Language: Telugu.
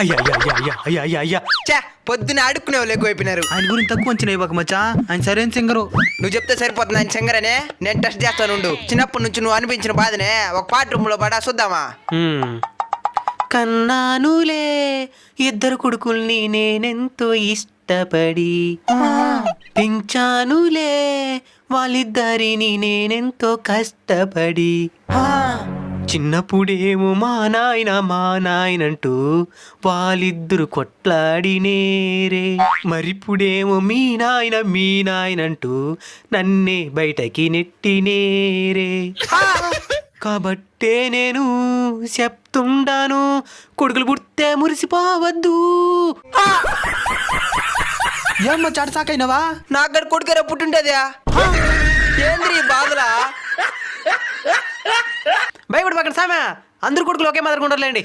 అయ్యా అయ్యా అయ్యా అయ్యా అయ్యా అయ్యా అయ్యా చా పొద్దున ఆడుకునే వాళ్ళు ఎక్కువైపోయినారు. ఆయన గురించి తక్కువ అంచనా ఇవ్వక మచ్చా, ఆయన సరైన సింగరు. నువ్వు చెప్తే సరిపోతుంది ఆయన సింగరనే. నేను టెస్ట్ చేస్తానుండు. చిన్నప్పటి నుంచి నువ్వు అనిపించిన బాధనే ఒక పాట రూమ్ లో పడా చూద్దామా? కన్నానులే ఇద్దరు కొడుకుల్ని నేనెంతో ఇష్టపడి, పెంచానులే వాళ్ళిద్దరిని నేనెంతో కష్టపడి. చిన్నప్పుడేమో మా నాయనంటూ వాళ్ళిద్దరు కొట్లాడినేరే, మరిప్పుడేమో మీ నాయనంటూ నన్నే బయటకి నెట్టినేరే. కాబట్టే నేను చెప్తుండాను, కొడుకులు పుడితే మురిసిపోవద్దు. ఏమ్మా చాట సాకైనవా? నాకు గడ కొడుకేరా పుట్టుంటేదా? ఏంద్రీ బాధలా? భయపడి పక్కన సామె, అందరు కొడుకులు ఒకే మాదిరిగా ఉండర్లేండి.